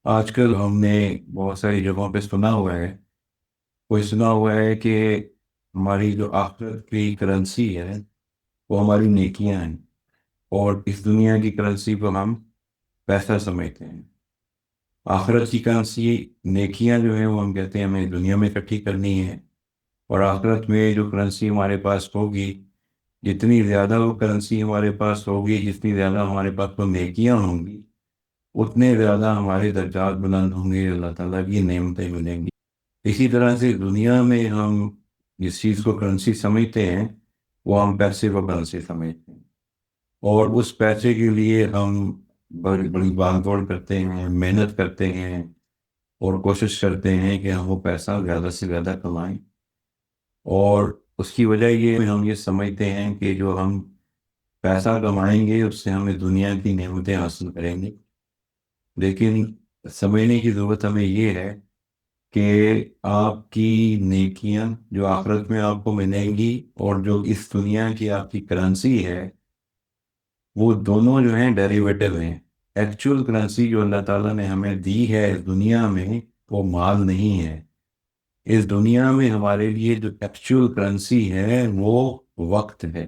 آج کل ہم نے بہت ساری جگہوں پہ سنا ہوا ہے، کوئی سنا ہوا ہے کہ ہماری جو آخرت کی کرنسی ہے وہ ہماری نیکیاں ہیں، اور اس دنیا کی کرنسی کو ہم پیسہ سمجھتے ہیں۔ آخرت کی کرنسی نیکیاں جو ہیں وہ ہم کہتے ہیں ہمیں دنیا میں اکٹھی کرنی ہے، اور آخرت میں جو کرنسی ہمارے پاس ہوگی، جتنی زیادہ وہ کرنسی ہمارے پاس ہوگی، جتنی زیادہ ہمارے پاس وہ نیکیاں ہوں گی، اتنے زیادہ ہمارے درجات بلند ہوں گے، اللہ تعالیٰ کی نعمتیں ملیں گی۔ اسی طرح سے دنیا میں ہم جس چیز کو کرنسی سمجھتے ہیں وہ ہم پیسے کو کرنسی سمجھتے ہیں، اور اس پیسے کے لیے ہم بڑی بڑی بھاگ دوڑ کرتے ہیں، محنت کرتے ہیں، اور کوشش کرتے ہیں کہ ہم وہ پیسہ زیادہ سے زیادہ کمائیں۔ اور اس کی وجہ یہ ہے، ہم یہ سمجھتے ہیں کہ جو ہم پیسہ کمائیں گے اس سے ہمیں دنیا کی نعمتیں حاصل کریں گے، لیکن سمجھنے کی ضرورت ہمیں یہ ہے کہ آپ کی نیکیاں جو آخرت میں آپ کو ملیں گی، اور جو اس دنیا کی آپ کی کرنسی ہے، وہ دونوں جو ہیں ڈیریویٹو ہیں۔ ایکچول کرنسی جو اللہ تعالیٰ نے ہمیں دی ہے اس دنیا میں، وہ مال نہیں ہے۔ اس دنیا میں ہمارے لیے جو ایکچول کرنسی ہے وہ وقت ہے۔